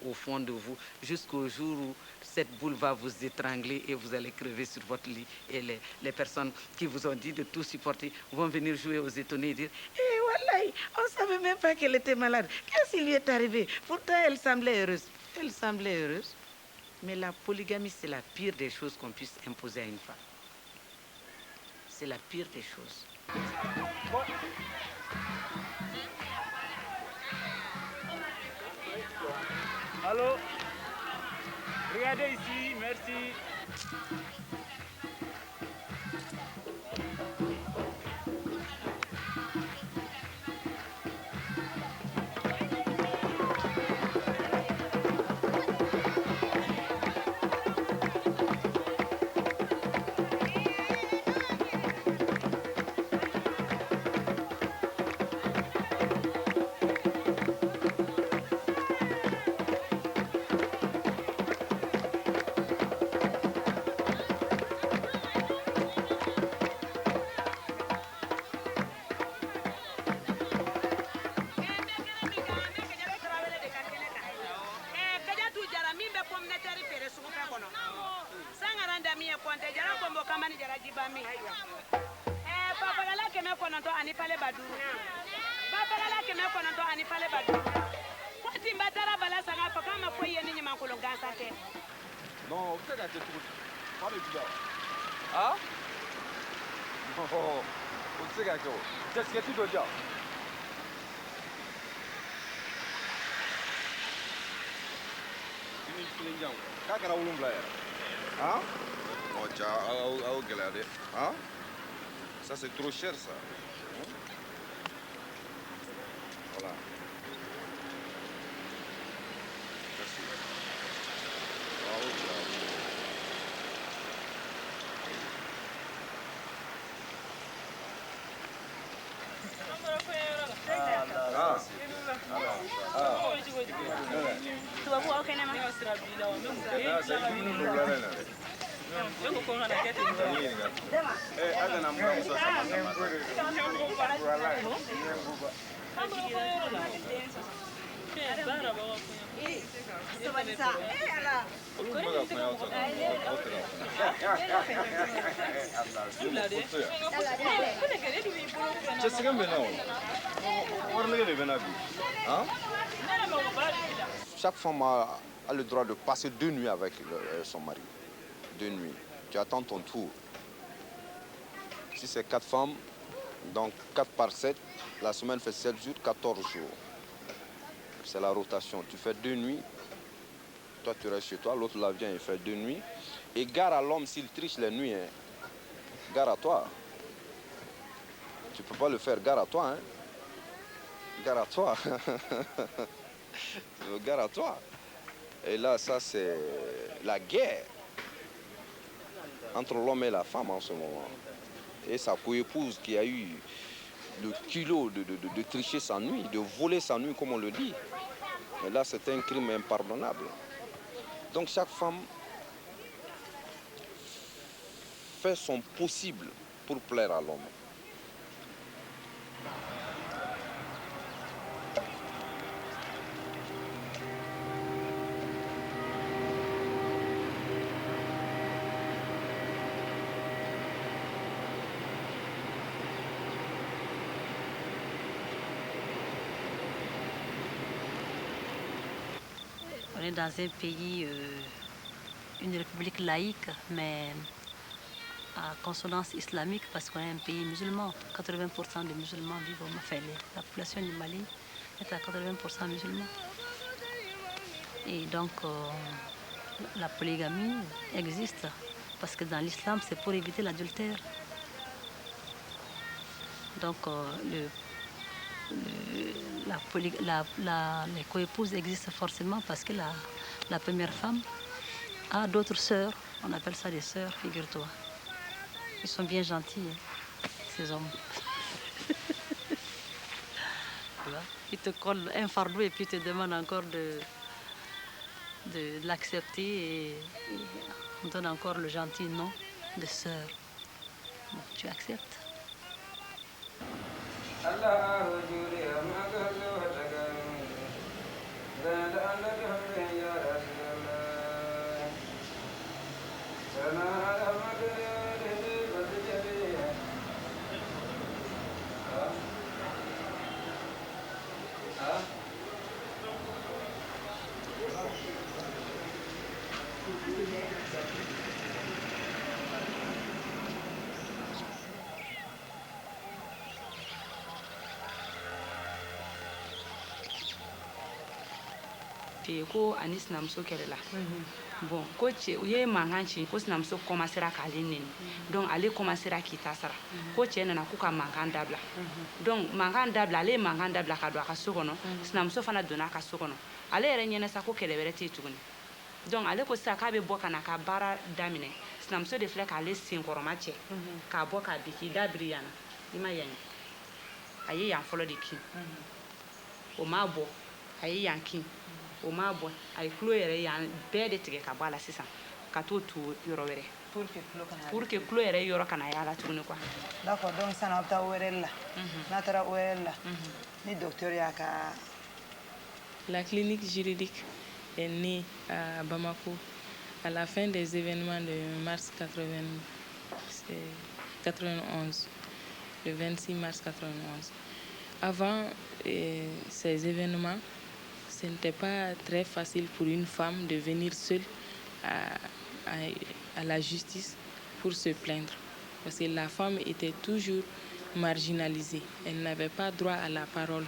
vous, au fond de vous, jusqu'au jour où cette boule va vous étrangler et vous allez crever sur votre lit. Et les personnes qui vous ont dit de tout supporter vont venir jouer aux étonnés et dire « Eh, Wallahi, on ne savait même pas qu'elle était malade. Qu'est-ce qui lui est arrivé ?» Pourtant, elle semblait heureuse. Elle semblait heureuse. Mais la polygamie, c'est la pire des choses qu'on puisse imposer à une femme. C'est la pire des choses. Allô? Regardez ici, merci. Non, vous êtes à pas le bidon. Ah? Non, vous êtes à quoi? Qu'est-ce que tu dois dire? Hein? Oh, tiens, hein? Ça, c'est trop cher, ça. Voilà. Merci. Bravo, ciao. Chaque femme a le droit de passer 2 nuits avec son mari. 2 nuits. Tu attends ton tour. Si c'est 4 femmes, donc 4 par 7, la semaine fait 7 jours, 14 jours. C'est la rotation. Tu fais 2 nuits, toi tu restes chez toi, l'autre là vient et fait 2 nuits. Et gare à l'homme s'il triche les nuits, hein. Gare à toi. Tu peux pas le faire, gare à toi. Hein. Gare à toi. Gare à toi. Et là, ça c'est la guerre entre l'homme et la femme en ce moment. Et sa coépouse qui a eu le kilo de tricher sa nuit, de voler sa nuit comme on le dit. Mais là, c'est un crime impardonnable. Donc chaque femme fait son possible pour plaire à l'homme. On est dans un pays, une république laïque, mais à consonance islamique parce qu'on est un pays musulman. 80% des musulmans vivent au Mali. La population du Mali est à 80% musulmane. Et donc, la polygamie existe parce que dans l'islam, c'est pour éviter l'adultère. Donc, les coépouses existent forcément parce que la première femme a d'autres sœurs. On appelle ça des sœurs, figure-toi. Ils sont bien gentils, hein, ces hommes. Ils te collent un fardeau et puis ils te demandent encore de l'accepter et on donne encore le gentil nom de sœur. Bon, tu acceptes. ko ani sinamuso kɛlɛla bon ko cɛ u ye mankan ci ko sinamuso commencera k'ale neni donc ale commencera k'i ta sara ko cɛ nana k'u ka mankan dabila donc mankan dabila ale ye mankan dabila ka don a ka so kɔnɔ sinamuso fana donna a ka so kɔnɔ ale yɛrɛ ɲɛna sa ko kɛlɛ wɛrɛ tɛ yen tuguni donc ale ko sisan k'a bɛ bɔ ka na ka baara daminɛ sinamuso de filɛ k'ale senkɔrɔma cɛ k'a bɔ k'a bin k'i da biri yan na i ma yan ye a ye yan fɔlɔ de kin o m'a bɔ a ye yan kin o m'a bɔ a ye tulo yɛrɛ yan bɛɛ de tigɛ ka bɔ a la sisan ka t'o tu yɔrɔ wɛrɛ pour que tulo yɛrɛ yɔrɔ kana y'a la tuguni quoi. D'accord, donc ça n'a pas ORL là. N'a pas ORL là. Ni docteur y'a ka. La clinique juridique est née à Bamako à la fin des événements de mars 91, le 26 mars 91. Avant ces événements, ce n'était pas très facile pour une femme de venir seule à la justice pour se plaindre. Parce que la femme était toujours marginalisée. Elle n'avait pas droit à la parole,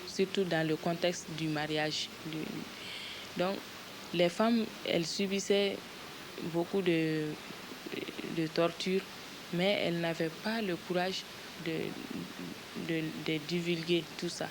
surtout dans le contexte du mariage. Donc, les femmes, elles subissaient beaucoup de tortures, mais elles n'avaient pas le courage de divulguer tout ça.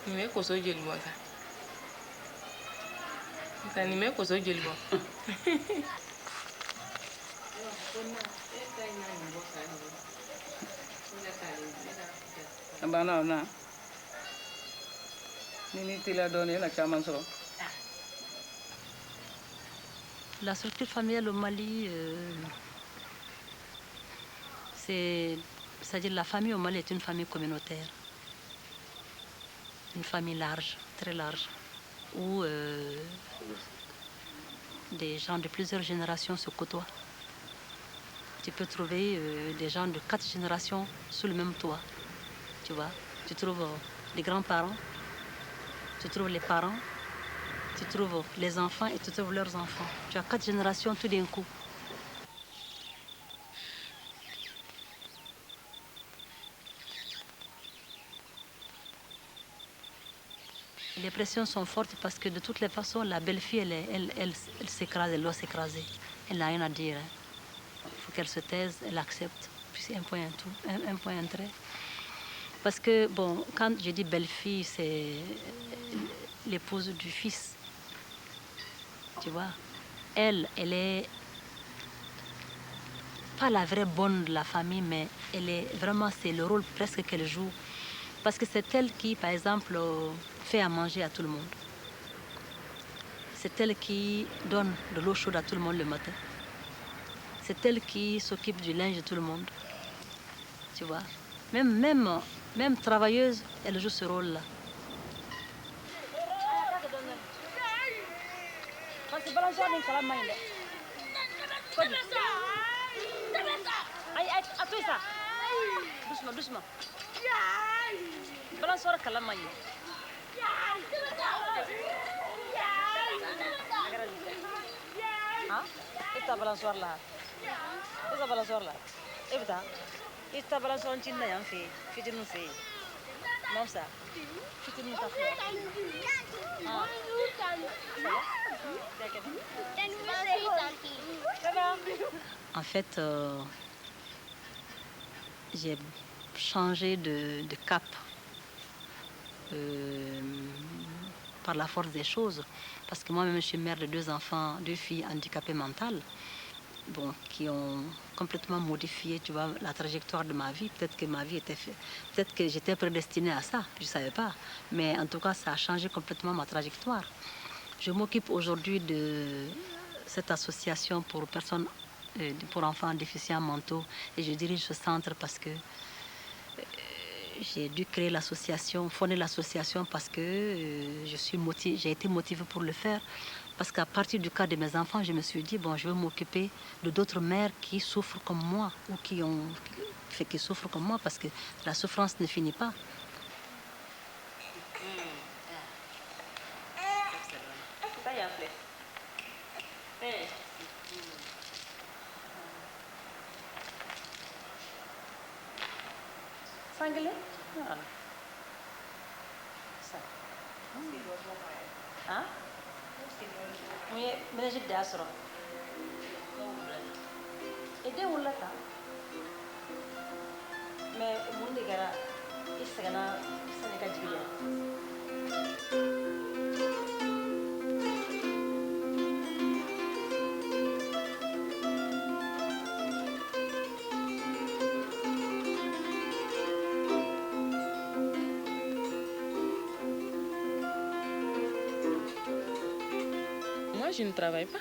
Nime koso jeli bɔ sa nime koso jeli bɔ bana na ni tila dɔɔni na caman sɔrɔ. La structure familiale au Mali, c'est-à-dire la famille au Mali est une famille communautaire. Une famille large, très large, où des gens de plusieurs générations se côtoient. Tu peux trouver des gens de 4 générations sous le même toit. Tu vois, tu trouves les grands-parents, tu trouves les parents, tu trouves les enfants et tu trouves leurs enfants. Tu as 4 générations tout d'un coup. Les pressions sont fortes parce que de toutes les façons, la belle-fille, elle s'écrase, elle doit s'écraser. Elle n'a rien à dire. Il faut qu'elle se taise, elle accepte. Puis c'est un point, un point, un trait. Parce que, bon, quand je dis belle-fille, c'est l'épouse du fils. Tu vois, elle est pas la vraie bonne de la famille, mais elle est vraiment, c'est le rôle presque qu'elle joue. Parce que c'est elle qui, par exemple, fait à manger à tout le monde. C'est elle qui donne de l'eau chaude à tout le monde le matin. C'est elle qui s'occupe du linge de tout le monde. Tu vois, même travailleuse, elle joue ce rôle-là. Doucement. Balançoire kalamagne. Ah, et ta balançoire là. Et ta balançoire là. E bɛ taa i tabalansɔn na yan fɛ yen fitinin fɛ yen mamsa fitinin ta fɛ En fait, j'ai changé de cap par la force des choses. Parce que moi-même, je suis mère de 2 enfants, 2 filles handicapées mentales, bon, qui ont complètement modifié, tu vois, la trajectoire de ma vie. Peut-être que ma vie était faite, peut-être que j'étais prédestinée à ça, je ne savais pas. Mais en tout cas, ça a changé complètement ma trajectoire. Je m'occupe aujourd'hui de cette association pour personnes, pour enfants déficients mentaux, et je dirige ce centre parce que j'ai dû créer l'association, fonder l'association parce que j'ai été motivée pour le faire. Parce qu'à partir du cas de mes enfants, je me suis dit, bon, je vais m'occuper de d'autres mères qui souffrent comme moi ou qui souffrent comme moi parce que la souffrance ne finit pas. Sanggele? Ah? Mana jadi asro. Ede ulata. Me mundi gara isagana saneka jibiya. Moi, je ne travaille pas.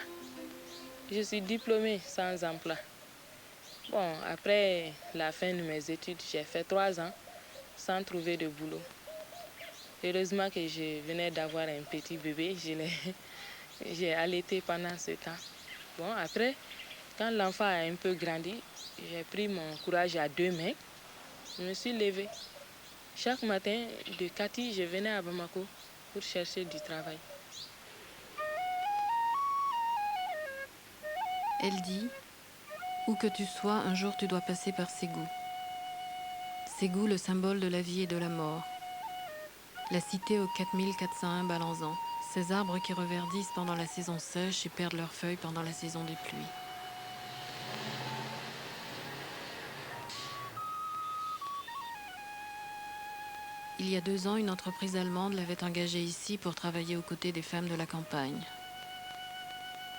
Je suis diplômée sans emploi. Bon, après la fin de mes études, j'ai fait 3 ans sans trouver de boulot. Heureusement que je venais d'avoir un petit bébé, j'ai allaité pendant ce temps. Bon, après, quand l'enfant a un peu grandi, j'ai pris mon courage à 2 mains. Je me suis levée. Chaque matin, de Kati, je venais à Bamako pour chercher du travail. Elle dit, où que tu sois, un jour tu dois passer par Ségou. Ségou, le symbole de la vie et de la mort. La cité aux 4401 balanzans. Ces arbres qui reverdissent pendant la saison sèche et perdent leurs feuilles pendant la saison des pluies. Il y a 2 ans, une entreprise allemande l'avait engagée ici pour travailler aux côtés des femmes de la campagne.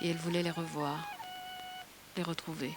Et elle voulait les revoir, les retrouver.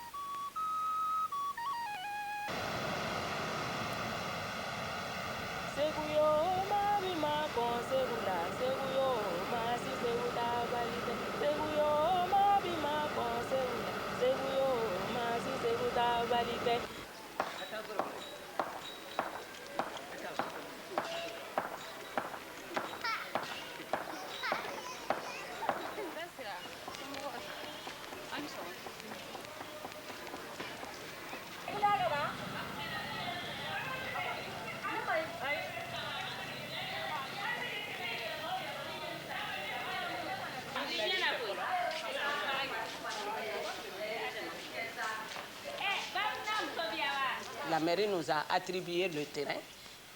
La mairie nous a attribué le terrain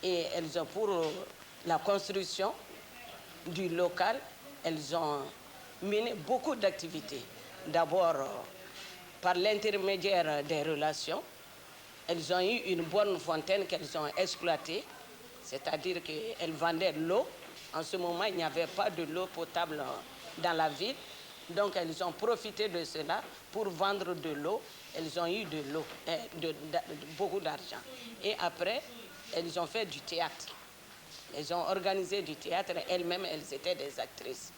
et elles ont, pour la construction du local, elles ont mené beaucoup d'activités. D'abord, par l'intermédiaire des relations, elles ont eu une bonne fontaine qu'elles ont exploitée, c'est-à-dire qu'elles vendaient l'eau. En ce moment, il n'y avait pas de l'eau potable dans la ville. Donc, elles ont profité de cela pour vendre de l'eau. Elles ont eu de l'eau, beaucoup d'argent. Et après, elles ont fait du théâtre. Elles ont organisé du théâtre. Elles-mêmes, elles étaient des actrices.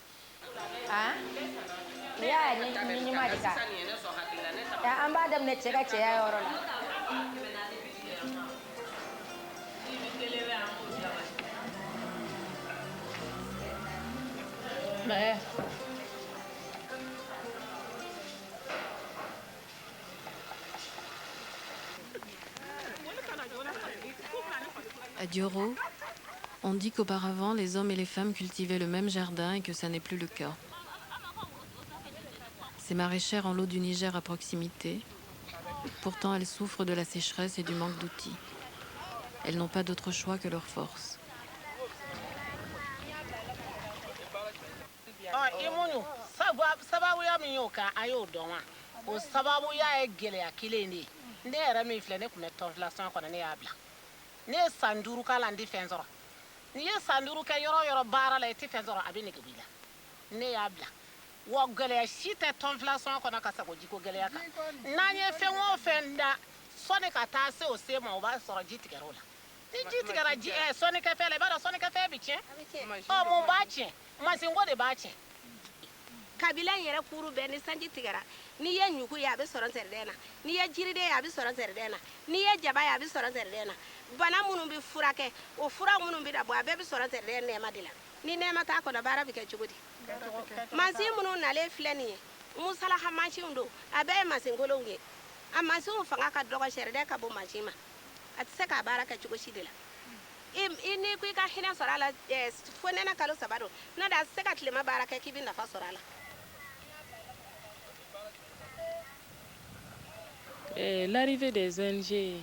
À Dioro, on dit qu'auparavant, les hommes et les femmes cultivaient le même jardin et que ça n'est plus le cas. Ces maraîchères ont l'eau du Niger à proximité. Pourtant, elles souffrent de la sécheresse et du manque d'outils. Elles n'ont pas d'autre choix que leur force. Wa gɛlɛya si tɛ tɔnfilasɔn kɔnɔ ka sago jiko gɛlɛya kan n'an ye fɛn o fɛn da sɔni ka taa se o se ma o b'a sɔrɔ ji tigɛra o la ni ji tigɛra sɔnikɛfɛn la i b'a dɔn sɔnikɛfɛn bɛ tiɲɛ mun b'a tiɲɛ masinko de b'a tiɲɛ. kabila yɛrɛ kuru bɛɛ ni sanji tigɛra n'i ye ɲugu ye a bɛ sɔrɔ nsɛrɛden na n'i ye jiriden ye a bɛ sɔrɔ nsɛrɛden na n'i ye jaba ye a bɛ sɔrɔ nsɛrɛden na bana minnu bɛ furakɛ o fura minnu bɛ bɔ a bɛɛ bɛ sɔrɔ nsɛrɛden nɛɛma de la ni nɛɛma t'a kɔnɔ baara bɛ kɛ cogo di. mansin minnu nalen filɛ nin ye musalaha mansinw don a bɛɛ ye mansinkolonw ye a mansinw fanga ka dɔgɔ sɛrɛden ka bon mansin ma a tɛ se k'a baara kɛ cogo si de la n'i ko i ka hinɛ sɔrɔ a la fo nɛnɛ kalo 3 don n'o tɛ a tɛ se ka tilema baara kɛ k'i bɛ nafa sɔrɔ a la. L'arrivée des ONG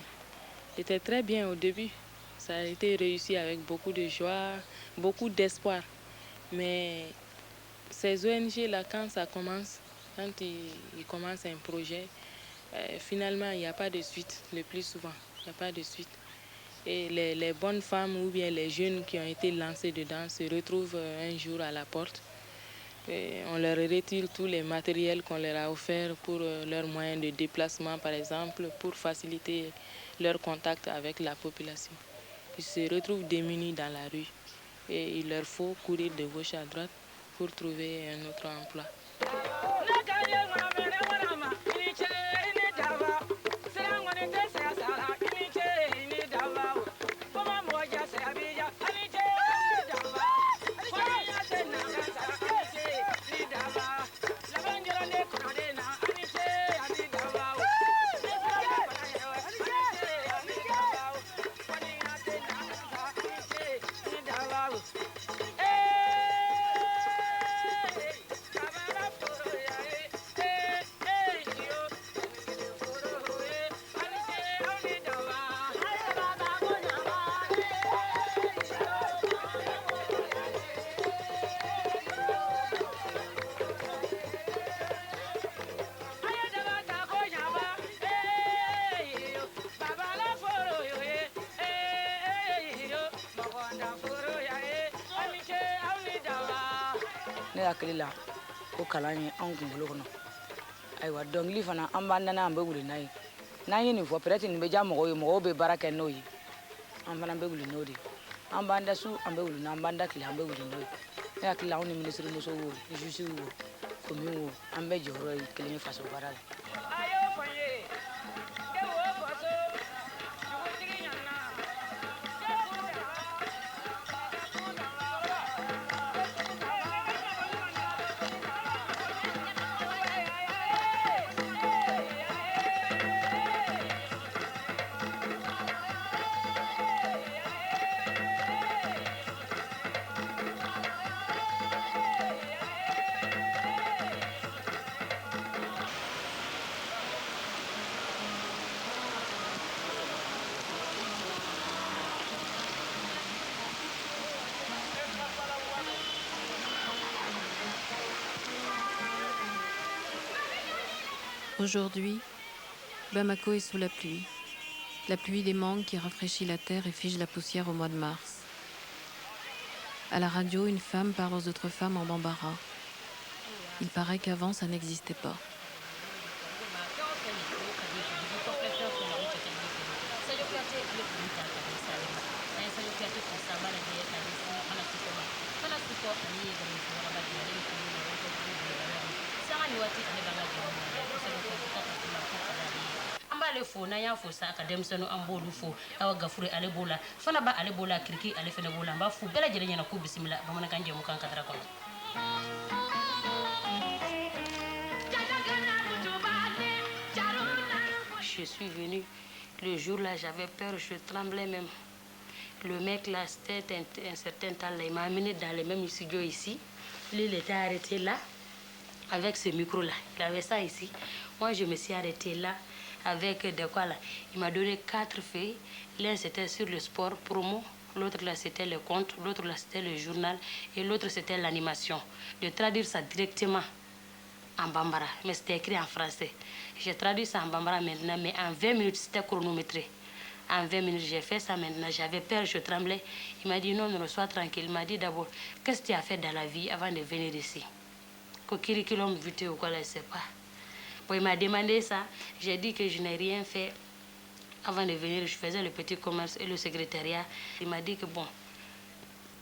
était très bien au début. Ça a été réussi avec beaucoup de joie, beaucoup d'espoir. Mais ces ONG-là, quand ils commencent un projet, finalement, il n'y a pas de suite, le plus souvent. Il n'y a pas de suite. Et les bonnes femmes ou bien les jeunes qui ont été lancés dedans se retrouvent un jour à la porte. Et on leur retire tous les matériels qu'on leur a offerts pour leurs moyens de déplacement, par exemple, pour faciliter leur contact avec la population. Ils se retrouvent démunis dans la rue et il leur faut courir de gauche à droite pour trouver un autre emploi. Ne hakili la ko kalan ye anw kunkolo kɔnɔ ayiwa dɔnkili fana an b'an danna an bɛ wuli n'a ye n'an ye nin fɔ peut-être nin bɛ diya mɔgɔw ye mɔgɔw bɛ baara kɛ n'o ye an fana bɛ wuli n'o de ye an b'an da su an bɛ wuli n'an b'an da tile an bɛ wuli n'o ye ne hakili la anw ni minisiri muso wo ni juge wo commune wo an bɛɛ jɔyɔrɔ ye kelen ye faso baara la. Aujourd'hui, Bamako est sous la pluie des mangues qui rafraîchit la terre et fige la poussière au mois de mars. À la radio, une femme parle aux autres femmes en bambara. Il paraît qu'avant, ça n'existait pas. ale fo na y'a fo sa ka denmisɛnninw an b'olu fo awa gafure ale b'o la fana ba ale b'o la kiriki ale fana b'o la an b'a fo bɛɛ lajɛlen ɲɛna k'u bisimila bamanankan jɛmukan kadara kɔnɔ. Je suis venue le jour là, j'avais peur, je tremblais même. Le mec là, c'était un certain temps là, il m'a amené dans le même studio ici. Lui, il était arrêté là avec ce micro là. Il avait ça ici. Moi, je me suis arrêtée là avec de quoi là. Il m'a donné 4 feuilles. L'un c'était sur le sport promo, l'autre là c'était le compte, l'autre là c'était le journal et l'autre c'était l'animation. De traduire ça directement en bambara, mais c'était écrit en français. J'ai traduit ça en bambara maintenant, mais en 20 minutes c'était chronométré. En 20 minutes, j'ai fait ça maintenant. J'avais peur, je tremblais. Il m'a dit non, non, sois tranquille. Il m'a dit d'abord, qu'est-ce que tu as fait dans la vie avant de venir ici? Qu'au curriculum vitae ou quoi, je ne sais pas. Bon, il m'a demandé ça. J'ai dit que je n'ai rien fait avant de venir. Je faisais le petit commerce et le secrétariat. Il m'a dit que bon,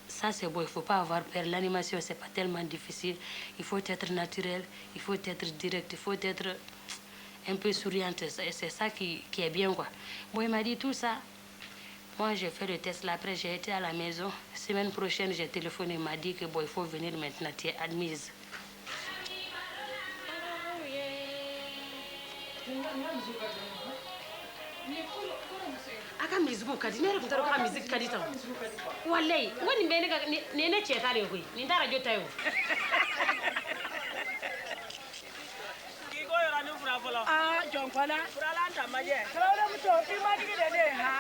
ça c'est bon, il ne faut pas avoir peur. L'animation, ce n'est pas tellement difficile. Il faut être naturel, il faut être direct, il faut être un peu souriante. C'est ça qui est bien, quoi. Bon, il m'a dit tout ça. Moi, j'ai fait le test là. Après, j'ai été à la maison. Semaine prochaine, j'ai téléphoné. Il m'a dit que bon, il faut venir maintenant. Tu es admise. aka musique kadi ne yɛrɛ tun t'a dɔn k'a musique kadi tan walayi n ko nin bɛ nin ye ne cɛ ta de ye koyi nin t'a radio ta ye o. k'i ko yɔrɔ ni fura fɔlɔ. Jɔn kɔnɔ. furalan ta majɛ. Tarawele muso i ma digi de ne ha.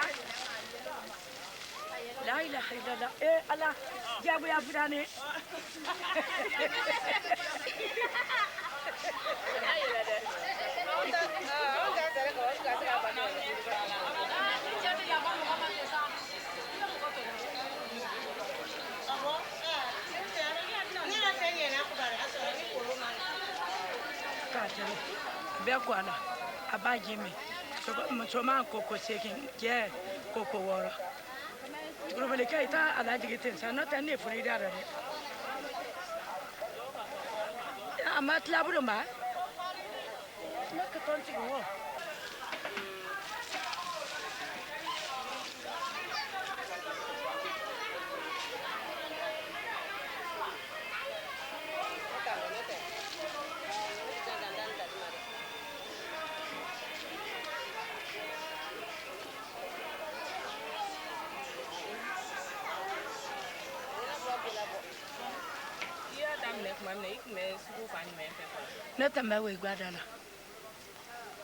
La ilaha illallah. Ala jagoya fira ne. Bɛɛ ko a la a b'a ji min musoman koko 8 cɛ koko 6 cɛkɔrɔbalikɛ i t'a a lajigi ten sa n'o tɛ ne fɔra i da la dɛ a ma tila bolo ma ne ka tɔntigi wɔ ne tɛmɛ Weyigba la.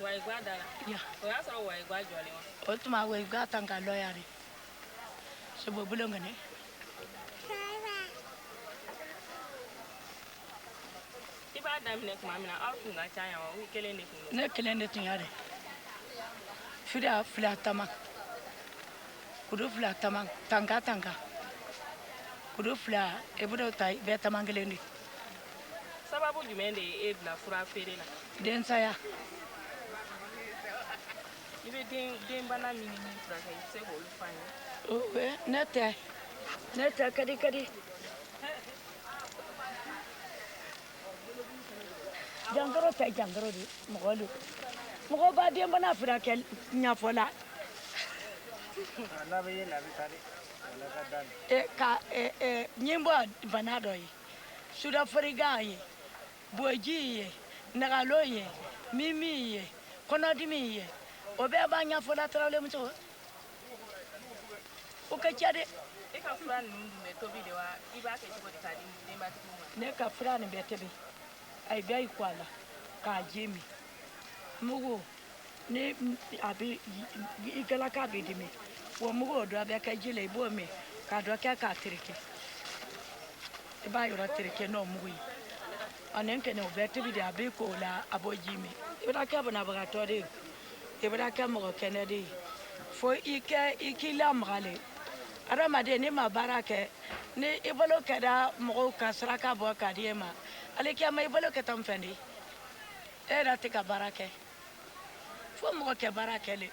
Weyigba da la? Ya. O y'a sɔrɔ Weyigba jɔlen wa? O tuma Weyigba tan ka lɔya de. Sebo bolo ngene. I b'a daminɛ tuma min na aw tun ka ca yan wa? I kelen de tun don? Ne kelen de tun y'a de. Fira fila tama. Kudu fila tama. Tanka tanka. Kudu fila e bolo ta bɛɛ tama kelen de. Sababu jumɛn de ye e bila fura feere la? Densaya. I bɛ denbana min furakɛ i bɛ se k'olu fɔ an ye? Ne tɛ kadi. Jangaro tɛ jangaro de mɔgɔ do. Mɔgɔ b'a denbana furakɛ ɲɛfɔ la. n'a bɛ ye la a bɛ taa dɛ wala ka dan. Ka ɲɛ bɔ bana dɔ ye sudafarigan ye boji ye nagalo ye mimi ye kɔnɔdimi ye o bɛɛ b'a ɲɛfɔ la Tarawele muso o ka ca dɛ. E ka fura ninnu dun bɛ tobi de wa i b'a kɛ cogo di k'a di denbatigiw ma? Ne ka fura nin bɛ tobi a ye bɛɛ y'i ko a la k'a ji min mugu ni a bɛ i kɛla k'a bɛ dimi wa mugu o dɔ bɛ kɛ ji la i b'o min k'a dɔ kɛ k'a tereke i b'a yɔrɔ tereke n'o mugu ye ani kɛnɛ o bɛɛ tobi de a bɛ ko o la a b'o ji min i bɛ kɛ banabagatɔ de ye i bɛ kɛ mɔgɔ kɛnɛ de ye fo i k'i lamaga le adamaden ni ma baara kɛ ni i bolo kɛra mɔgɔw ka saraka bɔ k'a di e ma ale kɛma i bolo kɛ tan fɛn de e yɛrɛ tɛ ka baara kɛ fo mɔgɔ kɛ baara kɛ le.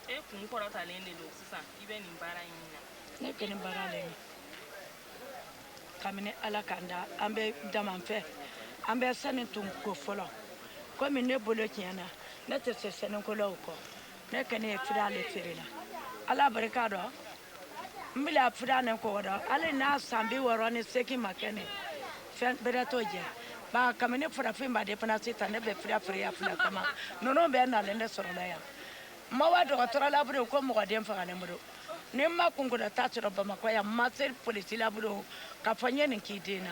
E kun kɔrɔtalen de don sisan i bɛ nin baara in na? Ne kɛ nin baara le ye kabini ala k'an da an bɛ damanfɛ an bɛ sani tun ko fɔlɔ komi ne bolo tiɲɛna ne tɛ se sɛnɛkolaw kɔ ne kɛni ye fira ale feere la ala barika dɔn n bila fira ne kɔ dɔn hali n'a san 68 ma kɛ ne fɛn bɛrɛ t'o jɛ ba kabini farafin b'a dépense ta ne bɛ fira feere ya fila kama ninnu bɛɛ nalen de sɔrɔla yan n ma wa dɔgɔtɔrɔ la bolo ko mɔgɔ den fagalen bolo ni n ma kunkoda ta sɔrɔ bamakɔ yan n ma se polisi la bolo k'a fɔ n ye nin k'i den na.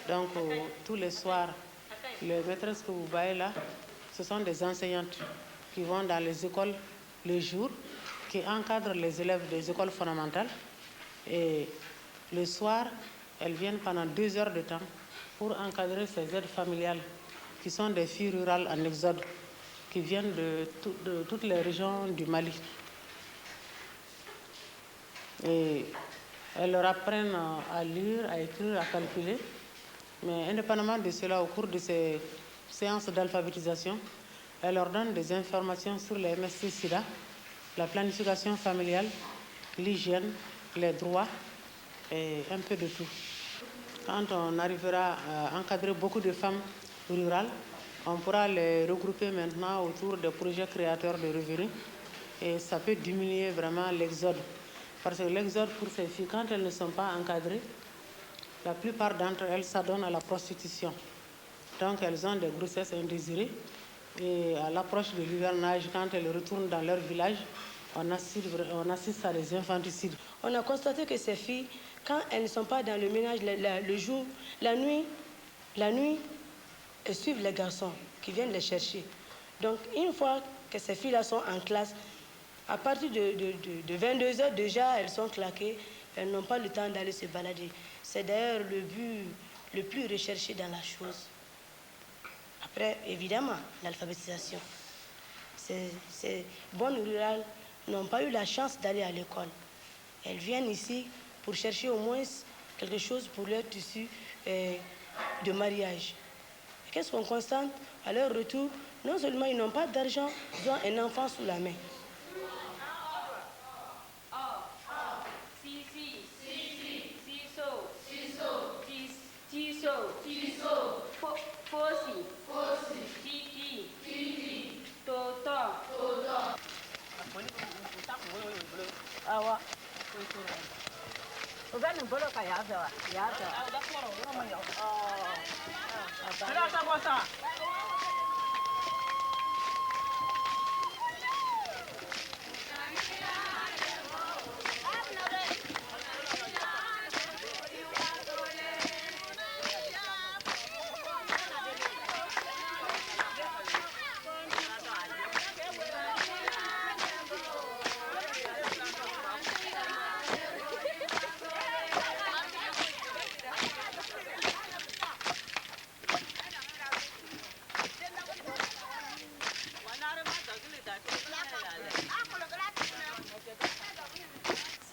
Donc, tous les soirs, les maîtresses que vous voyez là, ce sont des enseignantes qui vont dans les écoles le jour, qui encadrent les élèves des écoles fondamentales. Et le soir, elles viennent pendant 2 heures de temps pour encadrer ces aides familiales, qui sont des filles rurales en exode, qui viennent de toutes les régions du Mali. Et elles leur apprennent à lire, à écrire, à calculer. Mais indépendamment de cela, au cours de ces séances d'alphabétisation, elles leur donnent des informations sur les MST-Sida, la planification familiale, l'hygiène, les droits et un peu de tout. Quand on arrivera à encadrer beaucoup de femmes rurales, on pourra les regrouper maintenant autour des projets créateurs de revenus et ça peut diminuer vraiment l'exode. Parce que l'exode pour ces filles, quand elles ne sont pas encadrées, la plupart d'entre elles s'adonnent à la prostitution. Donc elles ont des grossesses indésirées et à l'approche de l'hivernage, quand elles retournent dans leur village, on assiste à des infanticides. On a constaté que ces filles, quand elles ne sont pas dans le ménage le jour, la nuit, elles suivent les garçons qui viennent les chercher. Donc une fois que ces filles-là sont en classe, à partir de 22 heures déjà, elles sont claquées, elles n'ont pas le temps d'aller se balader. C'est d'ailleurs le but le plus recherché dans la chose. Après, évidemment, l'alphabétisation. Ces bonnes rurales n'ont pas eu la chance d'aller à l'école. Elles viennent ici pour chercher au moins quelque chose pour leur tissu de mariage. Qu'est-ce qu'on constate à leur retour? Non seulement ils n'ont pas d'argent, ils ont un enfant sous la main. Awa. Ugani bolo ka ya zawa. Ya zawa. Da koro ro ma ya. Ada ta bosa.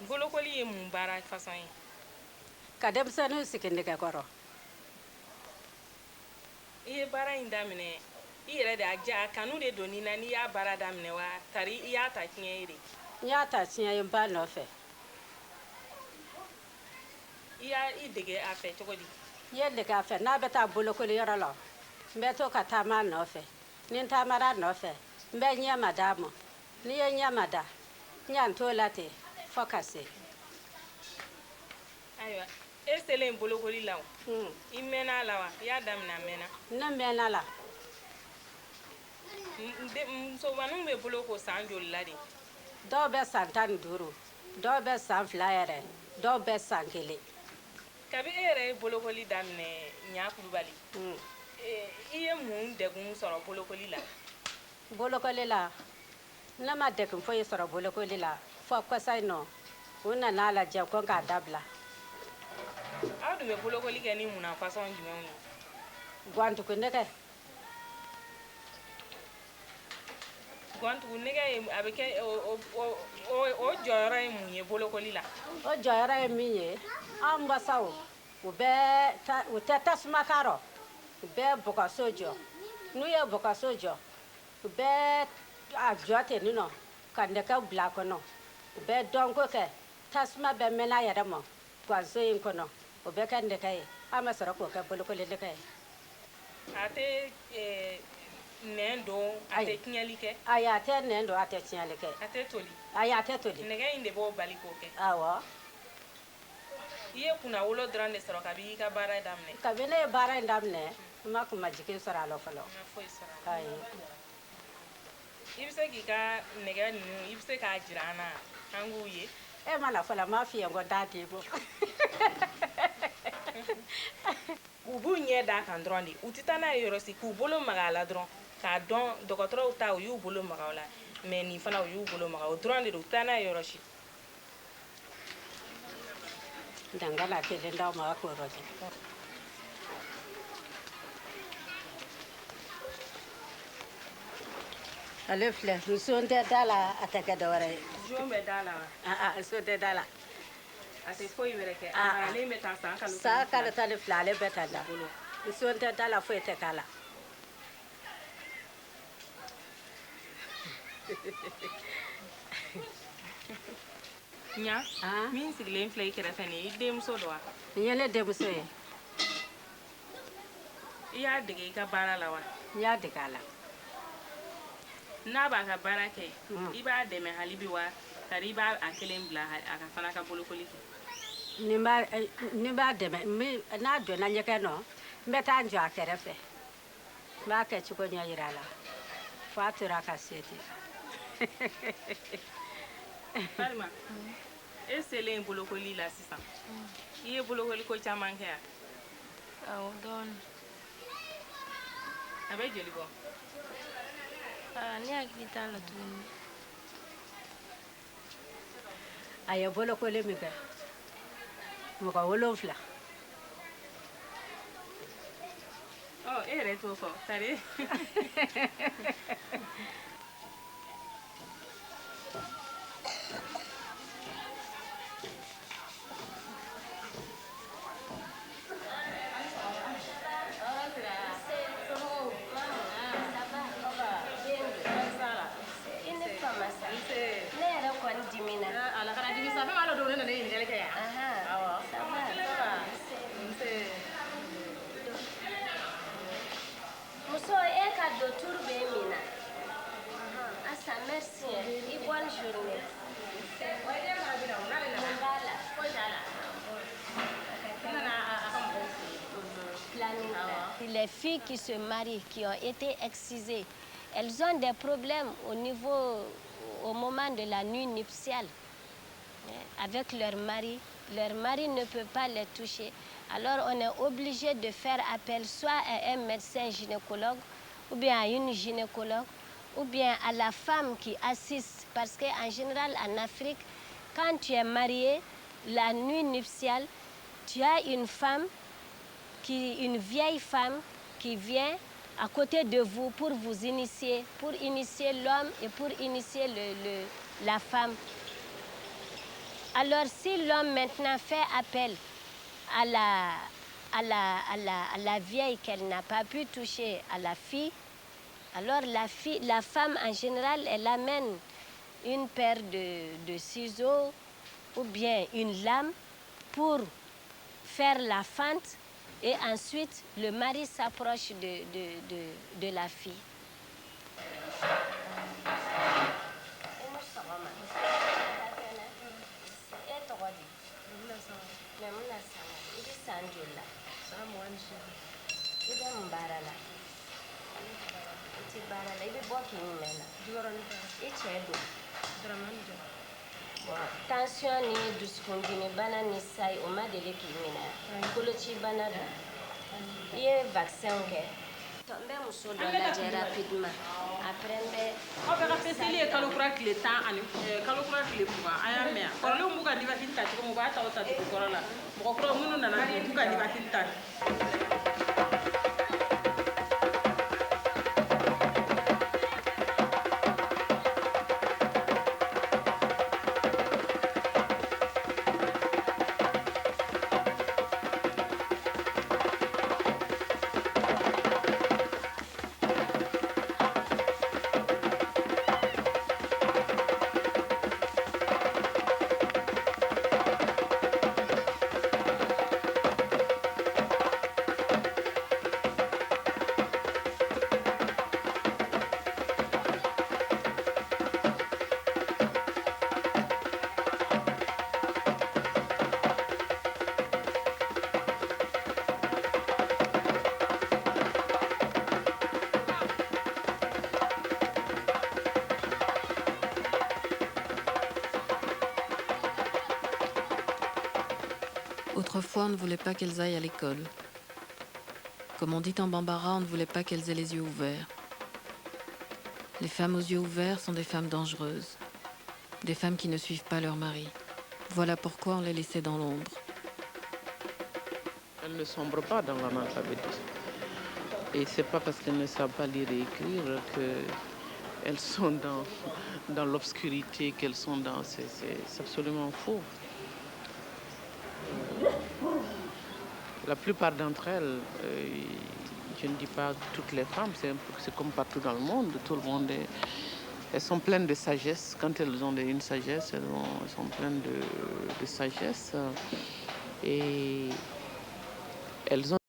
Bolokoli ye mun baara façon ye? Ka denmisɛnninw sigi nɛgɛ kɔrɔ. I ye baara in daminɛ i yɛrɛ de a kanu de don ni na n'i y'a baara daminɛ wa tari i y'a ta tiɲɛ ye de? N y'a ta tiɲɛ ye n ba nɔfɛ. I y'a dege a fɛ cogo di? N ye dege a fɛ n'a bɛ taa bolokoli yɔrɔ la n bɛ to ka taama a nɔfɛ ni n taamara a nɔfɛ n bɛ ɲɛma d'a ma n'i ye ɲɛma da n y'an t'o la ten fɔ ka se. Ayiwa e selen bolokoli la o i mɛnna a la wa i y'a daminɛ a mɛnna? Ne mɛnna la. Musomaninw bɛ boloko san joli la de? Dɔw bɛ san 15 dɔw bɛ san 2 yɛrɛ dɔw bɛ san 1. Kabi e yɛrɛ ye bolokoli daminɛ Ɲa Kulubali i ye mun degun sɔrɔ bolokoli la? Bolokoli la ne ma degun foyi sɔrɔ bolokoli la fɔ kɔsa in nɔ u nana lajɛ ko k'a dabila. Aw dun bɛ bolokoli kɛ ni munna façon jumɛnw ye? Guwantugu nɛgɛ. Guwantugu nɛgɛ ye a bɛ kɛ o jɔyɔrɔ ye mun ye bolokoli la? O jɔyɔrɔ ye min ye an basaw u tɛ tasuma k'a rɔ u bɛ bɔgɔso jɔ n'u ye bɔgɔso jɔ u bɛ a jɔ ten nin nɔ ka nɛgɛ bila a kɔnɔ u bɛ dɔnko kɛ tasuma bɛ mɛnɛ a yɛrɛ ma guwanso in kɔnɔ o bɛ kɛ nɛgɛ ye an bɛ sɔrɔ k'o kɛ bolokoli nɛgɛ ye. A tɛ nɛn don a tɛ tiɲɛli kɛ? Ayi a tɛ nɛn don a tɛ tiɲɛli kɛ. A tɛ toli? Ayi a tɛ toli. Nɛgɛ in de b'o bali k'o kɛ? Awɔ. I ye kunnawolo dɔrɔn de sɔrɔ kabi i ka baara daminɛ? Kabi ne ye baara in daminɛ ma kuma jike sɔrɔ a la fɔlɔ foyi sɔrɔ a la. ayi I bɛ se k'i ka nɛgɛ ninnu i bɛ se k'a jira an na an k'u ye. e ma la fɔlɔ m'a f'i ye ko taa t'i bɔ u b'u ɲɛ d'a kan dɔrɔn de u tɛ taa n'a ye yɔrɔ si k'u bolo maga a la dɔrɔn k'a dɔn dɔgɔtɔrɔw ta u y'u bolo maga o la mais nin fana u y'u bolo maga o dɔrɔn de don u tɛ taa n'a ye yɔrɔ si. dangana kelen d'aw ma a k'o yɔrɔ kɛ ale filɛ nson tɛ da la a tɛ kɛ dɔ wɛrɛ ye jon bɛ da la wa. nson tɛ da la a tɛ foyi wɛrɛ kɛ a maralen bɛ taa san kalo san kalo tan ni fila ale bɛ ta da nson tɛ da la foyi tɛ k'a la ɲa min sigilen filɛ i kɛrɛfɛ nin ye i denmuso don wa. nin ye ne denmuso ye i y'a dege i ka baara la wa. n y'a dege a la n'a b'a ka baara kɛ i b'a dɛmɛ hali bi wa kari i b'a a kelen bila a ka fana ka bolokoli kɛ. ni b'a dɛmɛ n'a donna ɲɛgɛn nɔ n bɛ taa n jɔ a kɛrɛfɛ n b'a kɛ cogo ɲɛ yira a la fo a tora ka se ten Farima e selen bolokoli la sisan i ye bolokoli ko caman kɛ yan. awɔ dɔɔni. a bɛ joli bɔ. ne hakili t'a la tuguni. a ye bolokoli min kɛ mɔgɔ 7. e yɛrɛ t'o fɔ kari. Muso e ka docteur bɛ min na asa merci et bonne journée. Les filles qui se marient, qui ont été excisées, elles ont des problèmes au moment de la nuit nuptiale avec leur mari. Leur mari ne peut pas les toucher. Alors on est obligé de faire appel soit à un médecin gynécologue ou bien à une gynécologue ou bien à la femme qui assiste. Parce qu'en général en Afrique, quand tu es marié, la nuit nuptiale, tu as une vieille femme qui vient à côté de vous pour vous initier, pour initier l'homme et pour initier la femme. Alors si l'homme maintenant fait appel à la vieille qu'elle n'a pas pu toucher à la fille, alors la femme en général, elle amène une paire de ciseaux ou bien une lame pour faire la fente et ensuite le mari s'approche de la fille. Tension ni dusukundimi bana ni sayi o ma deli k'i minɛ koloci bana don i ye vaccin kɛ n bɛ muso dɔ lajɛ rapidement après n bɛ aw bɛɛ ka peseli ye kalo kura tile 10 ani kalo kura tile 20 a y'a mɛn kɔrɔlenw b'u ka livacine ta cogo min u b'a ta o ta dugu kɔrɔ la mɔgɔ kura minnu nana bi u b'u ka livacine ta Autrefois, on ne voulait pas qu'elles aillent à l'école. Comme on dit en bambara, on ne voulait pas qu'elles aient les yeux ouverts. Les femmes aux yeux ouverts sont des femmes dangereuses, des femmes qui ne suivent pas leur mari. Voilà pourquoi on les laissait dans l'ombre. Elles ne sombrent pas dans l'analphabétisme. Et c'est pas parce qu'elles ne savent pas lire et écrire qu'elles sont dans l'obscurité, qu'elles sont dans... C'est absolument faux. La plupart d'entre elles, je ne dis pas toutes les femmes, c'est comme partout dans le monde, tout le monde est... Elles sont pleines de sagesse. Quand elles ont une sagesse, elles sont pleines de sagesse. Et elles ont